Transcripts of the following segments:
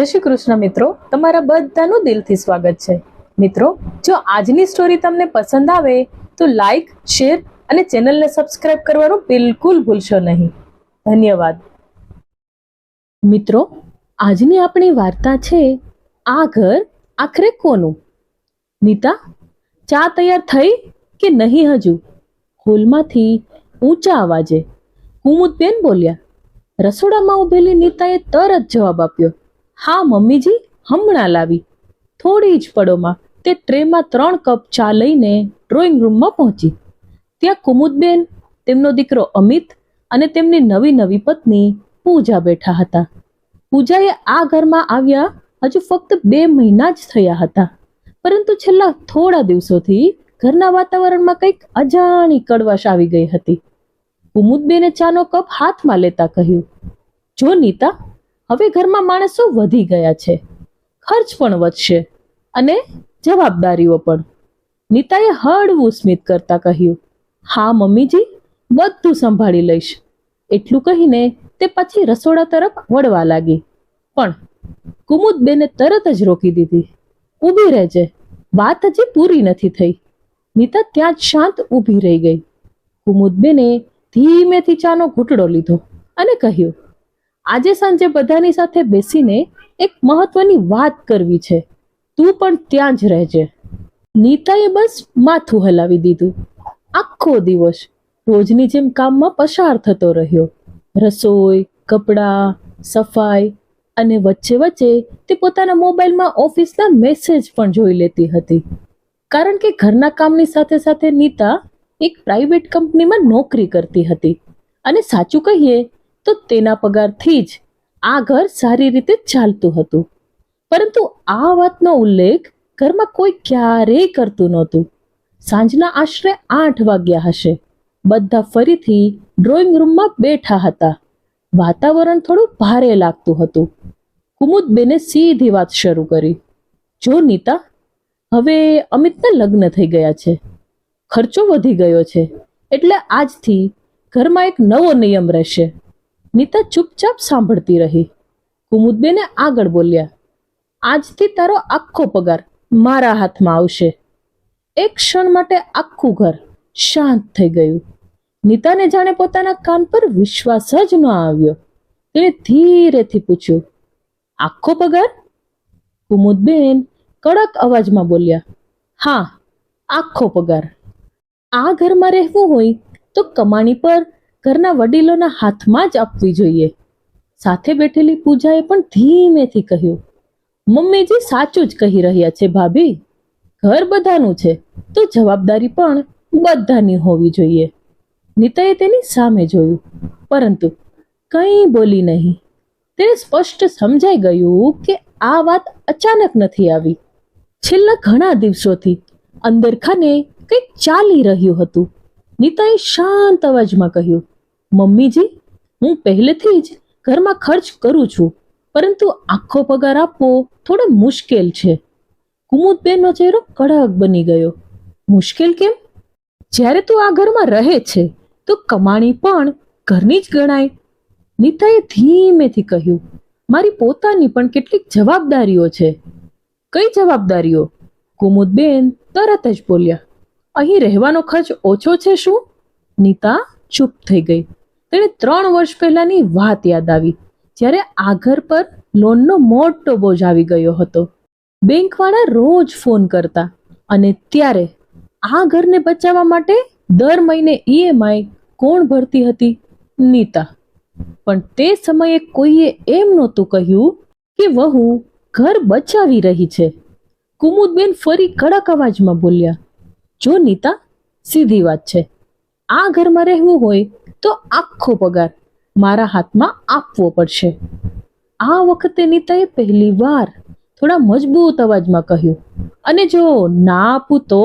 જય શ્રી કૃષ્ણ મિત્રો, તમારા બધાનું દિલથી સ્વાગત છે. મિત્રો, જો આજની સ્ટોરી તમને પસંદ આવે તો લાઈક, શેર અને ચેનલને સબસ્ક્રાઇબ કરવાનું બિલકુલ ભૂલશો નહીં. ધન્યવાદ. મિત્રો, આજની આપણી વાર્તા છે આ ઘર આખરે કોનું. નીતા, ચા તૈયાર થઈ કે નહીં હજુ? હોલમાંથી ઊંચા અવાજે કુમુદબેન બોલ્યા. રસોડામાં ઉભેલી નીતાએ તરત જવાબ આપ્યો, હા મમ્મીજી, હમણાં લાવી. થોડી જ પળોમાં તે ટ્રેમાં 3 કપ ચા લઈને ડ્રોઈંગ રૂમમાં પહોંચી. ત્યાં કુમુદબેન, તેમનો દીકરો અમિત અને તેમની નવી પત્ની પૂજા બેઠા હતા. પૂજાએ આ ઘરમાં આવ્યા હજુ ફક્ત 2 મહિના જ થયા હતા, પરંતુ છેલ્લા થોડા દિવસોથી ઘરના વાતાવરણમાં કંઈક અજાણી કડવાશ આવી ગઈ હતી. કુમુદબેને ચાનો કપ હાથમાં લેતા કહ્યું, જો નીતા, હવે ઘરમાં માણસો વધી ગયા છે, ખર્ચ પણ વધશે અને જવાબદારીઓ પણ. નીતાએ હળવું સ્મિત કરતા કહ્યું, હા મમ્મીજી, બધું સંભાળી લઈશ. એટલું કહીને તે પછી રસોડા તરફ વળવા લાગી, પણ કુમુદબેને તરત જ રોકી દીધી. ઊભી રહેજે, વાત હજી પૂરી નથી થઈ. નીતા ત્યાં જ શાંત ઊભી રહી ગઈ. કુમુદબેને ધીમેથી ચાનો ઘૂંટડો લીધો અને કહ્યું, આજે સાંજે બધાની સાથે બેસીને એક મહત્વની વાત કરવી છે, તું પણ ત્યાં જ રહેજે. નીતાએ બસ માથું હલાવી દીધું. આખો દિવસ રોજની જેમ કામમાં પસાર થતો રહ્યો. રસોઈ, કપડાં, સફાઈ અને વચ્ચે તે પોતાના મોબાઈલમાં ઓફિસના મેસેજ પણ જોઈ લેતી હતી. કારણ કે ઘરના કામની સાથે નીતા એક પ્રાઇવેટ કંપનીમાં નોકરી કરતી હતી અને સાચું કહીએ તો તેના પગારથી જ આ ઘર સારી રીતે ચાલતું હતું. પરંતુ આ વાતનો ઉલ્લેખ ઘરમાં કોઈ ક્યારેય કરતું નહોતું. સાંજના આશરે 8 વાગ્યા હશે. બધા ફરીથી ડ્રોઈંગ રૂમમાં બેઠા હતા. વાતાવરણ થોડું ભારે લાગતું હતું. કુમુદબેને સીધી વાત શરૂ કરી, જો નીતા, હવે અમિતના લગ્ન થઈ ગયા છે, ખર્ચો વધી ગયો છે, એટલે આજથી ઘરમાં એક નવો નિયમ રહેશે. નીતા ચૂપચાપ સાંભળતી રહી. કુમુદબેને આગળ બોલ્યા, આજથી તારો આખો પગાર મારા હાથમાં આવશે. એક ક્ષણ માટે આખું ઘર શાંત થઈ ગયું. નીતાને જાણે પોતાના કાન પર વિશ્વાસ જ ન આવ્યો. તેણે ધીરેથી પૂછ્યું, આખો પગાર? કુમુદબેન કડક અવાજમાં બોલ્યા, હા, આખો પગાર. આ ઘરમાં રહેવું હોય તો કમાણી પર ઘરના વડીલોના હાથમાં જ આપવી જોઈએ. સાથે બેઠેલી પૂજાએ પણ ધીમેથી કહ્યું, મમ્મીજી સાચું જ કહી રહ્યા છે ભાભી. ઘર બધાનું છે તો જવાબદારી પણ બધાની હોવી જોઈએ. નીતાએ તેની સામે જોયું, પરંતુ કંઈ બોલી નહીં. તેને સ્પષ્ટ સમજાઈ ગયું કે આ વાત અચાનક નથી આવી. છેલ્લા ઘણા દિવસોથી અંદરખાને કંઈક ચાલી રહ્યું હતું. નીતાએ શાંત અવાજમાં કહ્યું, મમ્મીજી, હું પહેલેથી જ ઘરમાં ખર્ચ કરું છું, પરંતુ આખો પગાર આપવો થોડો મુશ્કેલ છે. કુમુદબેનનો ચહેરો કડક બની ગયો. મુશ્કેલ કેમ? જ્યારે તું આ ઘરમાં રહે છે તો કમાણી પણ ઘરની જ ગણાય. નીતાએ ધીમેથી કહ્યું, મારી પોતાની પણ કેટલીક જવાબદારીઓ છે. કઈ જવાબદારીઓ? કુમુદબેન તરત જ બોલ્યા, અહીં રહેવાનો ખર્ચ ઓછો છે શું? નીતા ચૂપ થઈ ગઈ. તેણે 3 વર્ષ પહેલાની વાત યાદ આવી, જ્યારે આ ઘર પર લોનનો મોટો બોજ આવી ગયો હતો. બેંકવાળા રોજ ફોન કરતા અને ત્યારે આ ઘરને બચાવવા માટે દર મહિને EMI કોણ ભરતી હતી? નીતા. પણ તે સમયે કોઈએ એમ નહોતું કહ્યું કે વહુ ઘર બચાવી રહી છે. કુમુદબેન ફરી કડક અવાજમાં બોલ્યા, જો નીતા, સીધી વાત છે. આ ઘરમાં રહેવું હોય તો આખો પગાર મારા હાથમાં આપવો પડશે. આ વખતે નીતાએ પહેલી વાર થોડા મજબૂત અવાજમાં કહ્યું, અને જો ના આપું તો?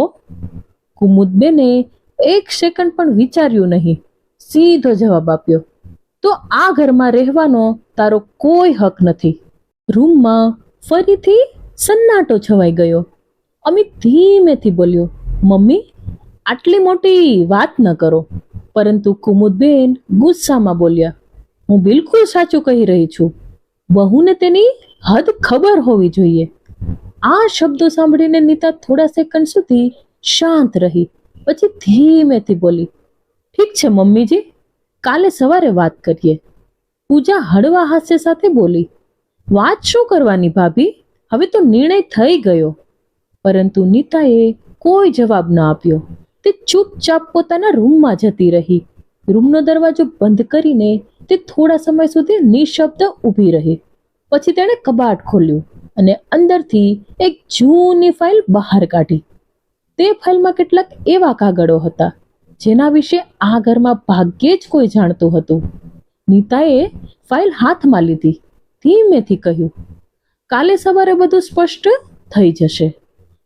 કુમુદબેને 1 સેકન્ડ પણ વિચાર્યું નહીં, સીધો જવાબ આપ્યો, તો આ ઘરમાં રહેવાનો તારો કોઈ હક નથી. રૂમમાં ફરીથી સન્નાટો છવાઈ ગયો. અમિત ધીમેથી બોલ્યો, મમ્મી, આટલી મોટી વાત ન કરો. પરંતુ કુમુદબેન ગુસ્સામાં બોલ્યા, હું બિલકુલ સાચું કહી રહી છું. વહુને તેની હદ ખબર હોવી જોઈએ. આ શબ્દો સાંભળીને નીતા થોડા સેકન્ડ સુધી શાંત રહી. પછી ધીમેથી બોલી, ઠીક છે મમ્મીજી, કાલે સવારે વાત કરીએ. પૂજા હળવા હાસ્ય સાથે બોલી, વાત શું કરવાની ભાભી, હવે તો નિર્ણય થઈ ગયો. પરંતુ નીતાએ કોઈ જવાબ ન આપ્યો. તે ચૂપચાપ પોતાના રૂમમાં જતી રહી. રૂમનો દરવાજો બંધ કરીને તે થોડા સમય સુધી નિશબ્દ ઊભી રહી. પછી તેણે કબાટ ખોલ્યું અને અંદરથી એક જૂની ફાઇલ બહાર કાઢી. તે ફાઇલમાં કેટલાક એવા કાગળો હતા જેના વિશે આ ઘરમાં ભાગ્યે જ કોઈ જાણતું હતું. નીતાએ ફાઇલ હાથમાં લીધી. ધીમેથી કહ્યું, કાલે સવારે બધું સ્પષ્ટ થઈ જશે.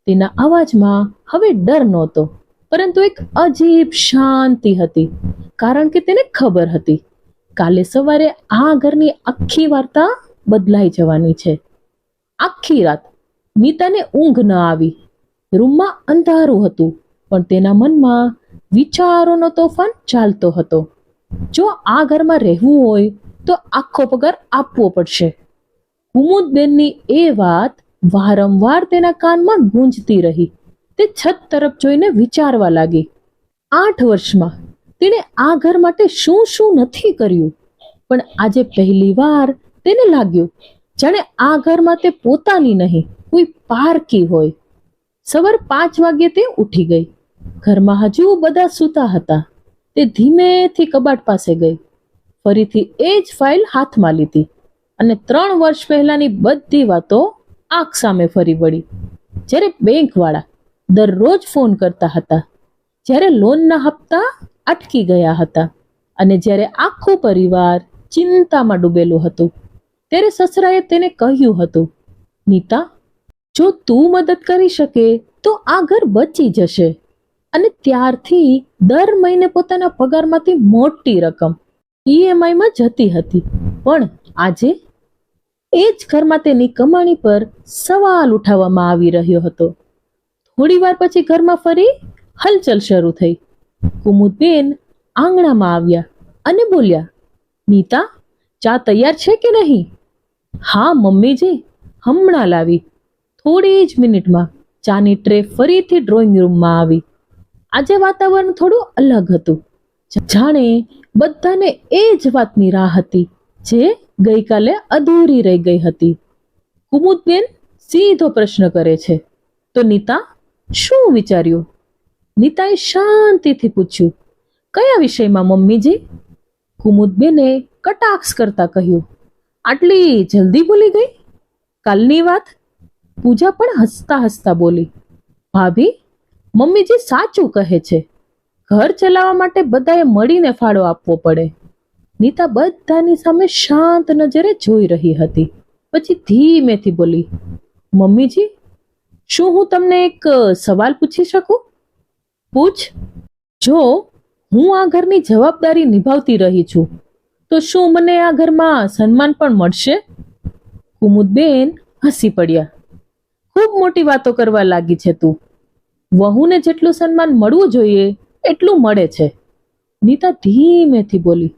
તેના અવાજમાં હવે ડર નહોતો, પરંતુ એક અજીબ શાંતિ હતી, કારણ કે તેને ખબર હતી કાલે સવારે આ ઘરની આખી વાર્તા બદલાઈ જવાની છે. આખી રાત નીતાને ઊંઘ ન આવી. રૂમમાં અંધારું હતું, પણ તેના મનમાં વિચારોનો તોફાન ચાલતો હતો. જો આ ઘરમાં રહેવું હોય તો આખો પગાર આપવો પડશે. કુમુદબેનની એ વાત વારંવાર તેના કાનમાં ગૂંજતી રહી. તે છત તરફ જોઈને વિચારવા લાગી, 8 વર્ષમાં તેણે આ ઘર માટે શું શું નથી કર્યું, પણ આજે પહેલી વાર તેને લાગ્યું જાણે આ ઘરમાં તે પોતાની નહીં, કોઈ પારકી હોય. સવાર 5 વાગ્યે તે ઉઠી ગઈ. ઘરમાં હજુ બધા સૂતા હતા. તે ધીમેથી કબાટ પાસે ગઈ. ફરીથી એ જ ફાઇલ હાથમાં લીધી અને 3 વર્ષ પહેલાની બધી વાતો આંખ સામે ફરી વળી. જ્યારે બેંકવાળા દરરોજ ફોન કરતા હતા, જ્યારે લોનના હપ્તા અટકી ગયા હતા અને જ્યારે આખું પરિવાર ચિંતામાં ડૂબેલું હતું, ત્યારે સસરાએ તેને કહ્યું હતું, નીતા, જો તું મદદ કરી શકે તો આ ઘર બચી જશે. અને ત્યારથી દર મહિને પોતાના પગારમાંથી મોટી રકમ EMIમાં જતી હતી. પણ આજે એ જ ઘરમાં તેની કમાણી પર સવાલ ઉઠાવવામાં આવી રહ્યો હતો. થોડી વાર પછી ઘરમાં ફરી હલચલ શરૂ થઈ. કુમુદબેન આંગણામાં આવ્યા અને બોલ્યા, નીતા, ચા તૈયાર છે કે નહીં? હા મમ્મીજી, હમણાં લાવી. થોડી જ મિનિટમાં ચાની ટ્રે ફરીથી ડ્રોઈંગ રૂમમાં આવી. આજે વાતાવરણ થોડું અલગ હતું, જાણે બધાને એ જ વાતની રાહ હતી જે ગઈકાલે અધૂરી રહી ગઈ હતી. કુમુદબેન સીધો પ્રશ્ન કરે છે, તો નીતા, શું વિચાર્યું? નીતાએ શાંતિથી પૂછ્યું, કયા વિષયમાં મમ્મીજી? કુમુદબેને કટાક્ષ કરતા કહ્યું, આટલી જલ્દી ભૂલી ગઈ? કાલની વાત? પૂજા પણ હસતા હસતા બોલી, ભાભી, મમ્મીજી સાચું કહે છે. ઘર ચલાવવા માટે બધાએ મળીને ફાળો આપવો પડે. નીતા બધાની સામે શાંત નજરે જોઈ રહી હતી. પછી ધીમેથી બોલી, મમ્મીજી, શું હું તમને એક સવાલ પૂછી શકું? પૂછ. જો હું આ ઘરની જવાબદારી નિભાવતી રહી છું તો શું મને આ ઘરમાં સન્માન પણ મળશે? કુમુદબેન હસી પડ્યા. ખૂબ મોટી વાતો કરવા લાગી છે તું. વહુને જેટલું સન્માન મળવું જોઈએ એટલું મળે છે. નીતા ધીમેથી બોલી,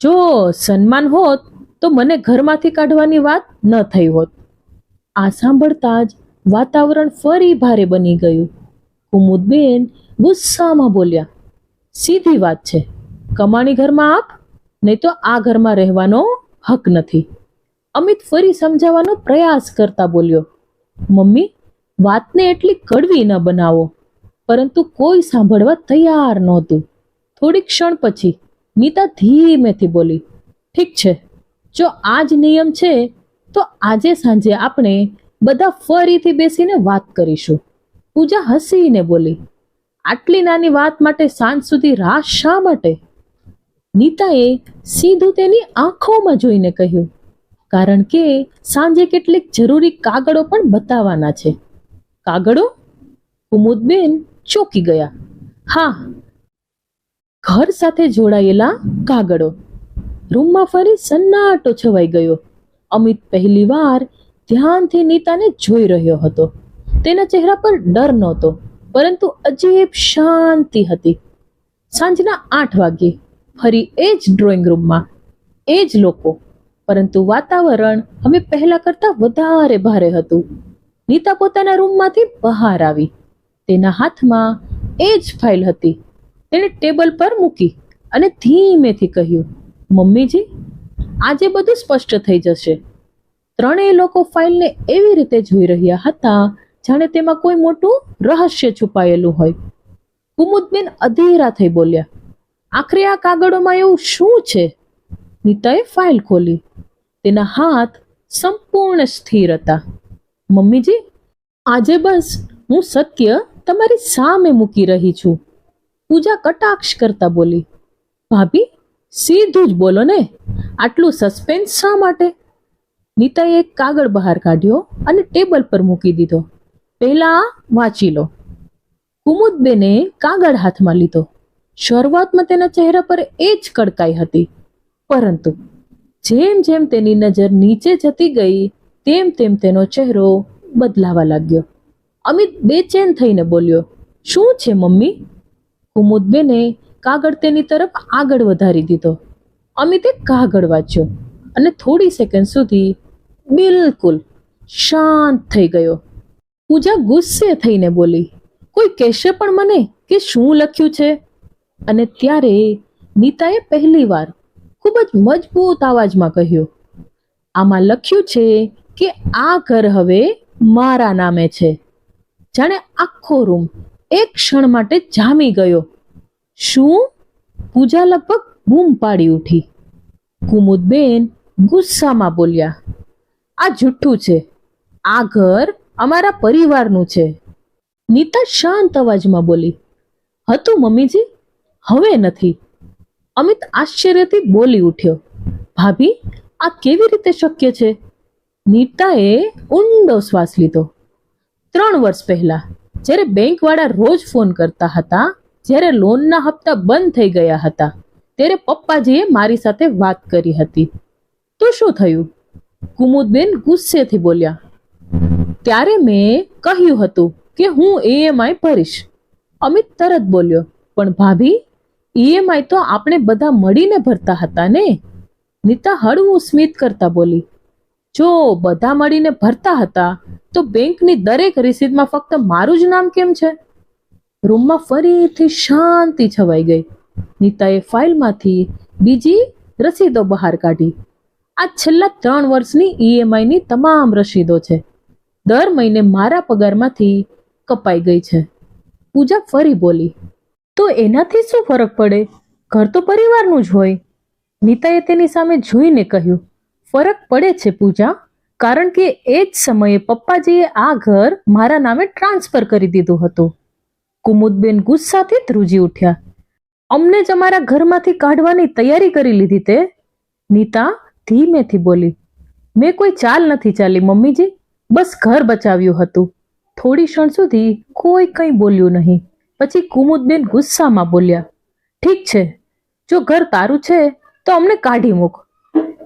જો સન્માન હોત તો મને ઘરમાંથી કાઢવાની વાત ન થઈ હોત. આ સાંભળતા જ વાતાવરણ ફરી ભારે બની ગયું. કુમુદબેન ગુસ્સામાં બોલ્યા, સીધી વાત છે, કમાણી ઘરમાં આપ, નહીં તો આ ઘરમાં રહેવાનો હક નથી. અમિત ફરી સમજાવવાનો પ્રયાસ કરતા બોલ્યો, મમ્મી, વાતને એટલી કડવી ન બનાવો. પરંતુ કોઈ સાંભળવા તૈયાર નહોતું. થોડી ક્ષણ પછી નીતા ધીમેથી બોલી, ઠીક છે, જો આ જ નિયમ છે તો આજે સાંજે આપણે બધા ફરીથી બેસીને વાત કરીશું. પૂજા હસીને બોલી, આટલી નાની વાત માટે સાંજ સુધી રાહ શા માટે? નીતાએ સીધું તેની આંખોમાં જોઈને કહ્યું, કારણ કે સાંજે કેટલીક જરૂરી કાગળો પણ બતાવવાના છે. કાગળો? કુમુદબેન ચોંકી ગયા. હા, ઘર સાથે જોડાયેલા કાગળો. રૂમમાં ફરી સન્નાટો છવાઈ ગયો. અમિત પહેલીવાર ધ્યાનથી નીતાને જોઈ રહ્યો હતો. તેના ચહેરા પર ડર નહોતો, પરંતુ અજીબ શાંતિ હતી. સાંજના 8 વાગ્યે ફરી એ જ ડ્રોઈંગ રૂમમાં એ જ લોકો. પરંતુ વાતાવરણ હવે પહેલા કરતા વધારે ભારે હતું. નીતા પોતાના રૂમમાંથી બહાર આવી. તેના હાથમાં એ જ ફાઇલ હતી. તેણે ટેબલ પર મૂકી અને ધીમેથી કહ્યું, મમ્મીજી, આજે બધું સ્પષ્ટ થઈ જશે. ત્રણેય લોકો ફાઇલને એવી રીતે જોઈ રહ્યા હતા જાણે તેમાં કોઈ મોટું રહસ્ય છુપાયેલું હોય. કુમુદબેન અધીરા થઈ બોલ્યા, આખરે આ કાગળોમાં એવું શું છે? નીતાએ ફાઇલ ખોલી. તેના હાથ સંપૂર્ણ સ્થિર હતા. મમ્મીજી, આજે બસ હું સત્ય તમારી સામે મૂકી રહી છું. પૂજા કટાક્ષ કરતા બોલી. ભાભી, સીધું જ બોલો ને, આટલું સસ્પેન્સ શા માટે? નીતાએ એક કાગળ બહાર કાઢ્યો અને ટેબલ પર મૂકી દીધો. પહેલા વાંચી લો. કુમુદબેને કાગળ હાથમાં લીધો. શરૂઆતમાં તેના ચહેરા પર એ જ કડકાઈ હતી, પરંતુ જેમ જેમ તેની નજર નીચે જતી ગઈ તેમ તેમ તેનો ચહેરો બદલાવા લાગ્યો. અમિત બેચેન થઈને બોલ્યો, શું છે મમ્મી? કુમુદબેને કાગળ તેની તરફ આગળ વધારી દીધો. અમિતે કાગળ વાંચ્યો અને થોડી સેકન્ડ સુધી બિલકુલ શાંત થઈ ગયો. પૂજા ગુસ્સે થઈને બોલી, કોઈ કહેશે પણ મને કે શું લખ્યું છે? અને ત્યારે નીતાએ પહેલીવાર ખૂબ જ મજબૂત અવાજમાં કહ્યું, આમાં લખ્યું છે કે આ ઘર હવે મારા નામે છે. જાણે આખો રૂમ એક ક્ષણ માટે જામી ગયો. શું? પૂજા લગભગ બૂમ પાડી ઉઠી. કુમુદબેન ગુસ્સામાં બોલ્યા, આ જુઠ્ઠું છે. આ ઘર અમારા પરિવારનું છે. નીતા શાંત અવાજમાં બોલી, હતું મમ્મીજી, હવે નથી. અમિત આશ્ચર્યથી બોલી ઉઠ્યો, ભાભી, આ કેવી રીતે શક્ય છે? નીતાએ ઊંડો શ્વાસ લીધો. 3 વર્ષ પહેલા જ્યારે બેંકવાળા રોજ ફોન કરતા હતા, જ્યારે લોનના હપ્તા બંધ થઈ ગયા હતા, ત્યારે પપ્પાજીએ મારી સાથે વાત કરી હતી. તો શું થયું? કુમુદબેન ગુસ્સેથી બોલ્યા, ત્યારે મેં કહ્યું હતું કે હું EMI ભરીશ. અમિત તરત બોલ્યો, પણ ભાભી, EMI તો આપણે બધા મળીને ભરતા હતા ને? નીતા હળવું સ્મિત કરતા બોલી, જો બધા મળીને ભરતા હતા તો બેંકની દરેક રસીદમાં ફક્ત મારું જ નામ કેમ છે? રૂમમાં ફરીથી શાંતિ છવાઈ ગઈ. નીતાએ ફાઇલમાંથી બીજી રસીદો બહાર કાઢી. આ છેલ્લા 3 વર્ષની EMI ની તમામ રસીદો છે. દર મહિને મારા પગારમાંથી કપાઈ ગઈ છે. પૂજા ફરી બોલી, તો એનાથી શું ફરક પડે? ઘર તો પરિવારનું જ હોય. નીતાએ તેની સામે જોઈને કહ્યું, ફરક પડે છે પૂજા, કારણ કે એ જ સમયે પપ્પાજીએ આ ઘર મારા નામે ટ્રાન્સફર કરી દીધું હતું. કુમુદબેન ગુસ્સાથી ધ્રુજી ઉઠ્યા, અમને જ અમારા ઘરમાંથી કાઢવાની તૈયારી કરી લીધી તે? નીતા ધીમેથી બોલી, મેં કોઈ ચાલ નથી ચાલી મમ્મીજી, બસ ઘર બચાવ્યું હતું. થોડી ક્ષણ સુધી કોઈ કંઈ બોલ્યું નહીં. પછી કુમુદબેન ગુસ્સામાં બોલ્યા, ઠીક છે, જો ઘર તારું છે તો અમને કાઢી મૂક.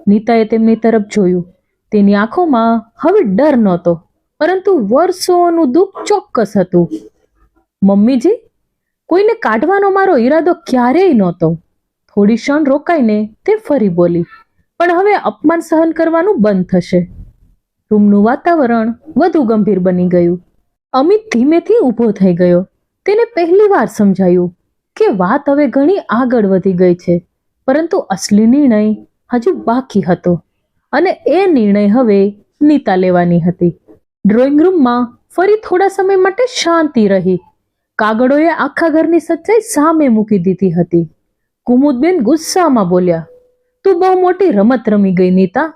નીતાએ તેમની તરફ જોયું. તેની આંખોમાં હવે ડર નહોતો, પરંતુ વર્ષોનું દુઃખ ચોક્કસ હતું. મમ્મીજી, કોઈને કાઢવાનો મારો ઈરાદો ક્યારેય નહોતો. થોડી ક્ષણ રોકાઈને તે ફરી બોલી, પણ હવે અપમાન સહન કરવાનું બંધ થશે. રૂમનું વાતાવરણ વધુ ગંભીર બની ગયું. અમિત ધીમેથી ઊભો થઈ ગયો. તેને પહેલીવાર સમજાયું કે વાત હવે ઘણી આગળ વધી ગઈ છે, પરંતુ અસલી નિર્ણય હજુ બાકી હતો, અને એ નિર્ણય હવે નીતા લેવાની હતી. ડ્રોઈંગ રૂમમાં ફરી થોડા સમય માટે શાંતિ રહી. કાગળોએ આખા ઘરની સચ્ચાઈ સામે મૂકી દીધી હતી. કુમુદબેન ગુસ્સામાં બોલ્યા, તું બહુ મોટી રમત રમી ગઈ નીતા.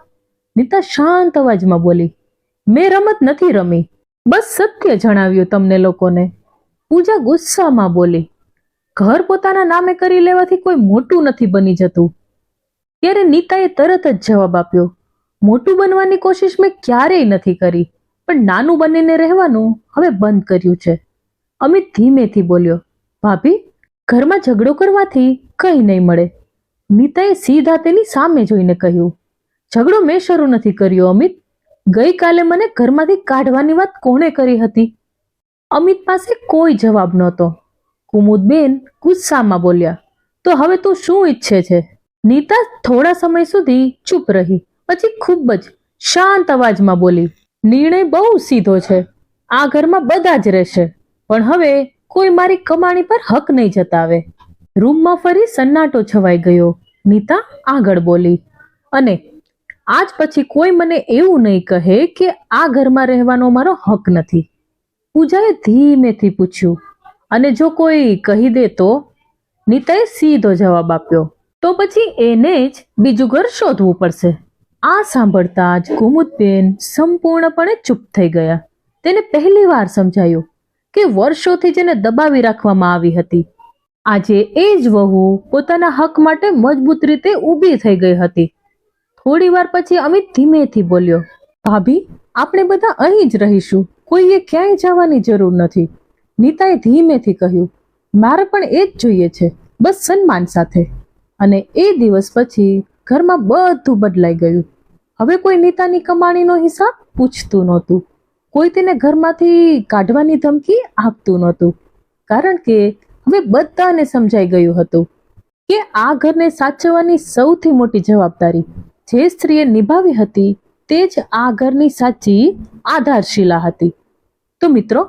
નીતા શાંત અવાજમાં બોલી, મેં રમત નથી રમી, બસ સત્ય જણાવ્યું તમને લોકોને. પૂજા ગુસ્સામાં બોલી, ઘર પોતાના નામે કરી લેવાથી કોઈ મોટું નથી બની જતું. ત્યારે નીતાએ તરત જ જવાબ આપ્યો, મોટું બનવાની કોશિશ મેં ક્યારેય નથી કરી, પણ નાનું બનીને રહેવાનું હવે બંધ કર્યું છે. અમિત ધીમેથી બોલ્યો, ભાભી, ઘરમાં ઝઘડો કરવાથી કંઈ નહીં મળે. નીતાએ સીધા તેની સામે જોઈને કહ્યું, ઝઘડો મેં શરૂ નથી કર્યો અમિત. ગઈકાલે મને ઘરમાંથી કાઢવાની વાત કોણે કરી હતી? અમિત પાસે કોઈ જવાબ નહોતો. કુમુદબેન ગુસ્સામાં બોલ્યા, તો હવે તું શું ઈચ્છે છે? નીતા થોડા સમય સુધી ચૂપ રહી, પછી ખૂબ જ શાંત અવાજમાં બોલી, નિર્ણય બહુ સીધો છે. આ ઘરમાં બધા જ રહેશે, પણ હવે કોઈ મારી કમાણી પર હક નહીં જતાવે. રૂમમાં ફરી સન્નાટો છવાઈ ગયો. નીતા આગળ બોલી, અને આજ પછી કોઈ મને એવું નહીં કહે કે આ ઘરમાં રહેવાનો મારો હક નથી. પૂજાએ ધીમેથી પૂછ્યું, અને જો કોઈ કહી દે તો? નીતાએ સીધો જવાબ આપ્યો, તો પછી એને જ બીજું ઘર શોધવું પડશે. આ સાંભળતા જ કુમુદબેન સંપૂર્ણપણે ચૂપ થઈ ગયા. તેને પહેલી વાર સમજાયું કે વર્ષોથી જેને દબાવી રાખવામાં આવી હતી, આજે એ જ વહુ પોતાના હક માટે મજબૂત રીતે ઊભી થઈ ગઈ હતી. થોડી વાર પછી અમિત ધીમેથી બોલ્યો, ભાભી, આપણે બધા અહીં જ રહીશું, કોઈએ ક્યાંય જવાની જરૂર નથી. નીતાએ ધીમેથી કહ્યું, મારે પણ એ જ જોઈએ છે, બસ સન્માન સાથે. અને એ દિવસ પછી ઘરમાં બધું બદલાઈ ગયું. હવે કોઈ નીતાની કમાણીનો હિસાબ પૂછતું નહોતું. કોઈ તેને ઘરમાંથી કાઢવાની ધમકી આપતું નહોતું, કારણ કે હવે બધાને સમજાઈ ગયું હતું કે આ ઘરને સાચવવાની સૌથી મોટી જવાબદારી જે સ્ત્રીએ નિભાવી હતી તે જ આ ઘરની સાચી આધારશિલા હતી. તો મિત્રો,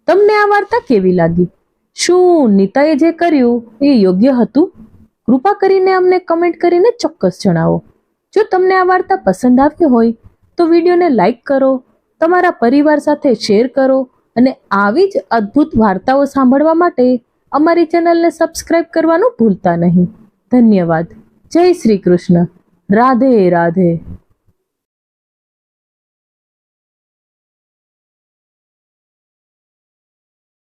તમને આ વાર્તા કેવી લાગી? શું નીતાએ જે કર્યું એ યોગ્ય હતું? કૃપા કરીને અમને કમેન્ટ કરીને ચોક્કસ જણાવો. જો તમને આ વાર્તા પસંદ આવી હોય તો વિડીયોને લાઈક કરો, તમારા પરિવાર સાથે શેર કરો, અને આવી જ અદ્ભુત વાર્તાઓ સાંભળવા માટે અમારી ચેનલને સબસ્ક્રાઇબ કરવાનું ભૂલતા નહીં. ધન્યવાદ. જય શ્રી કૃષ્ણ. રાધે રાધે.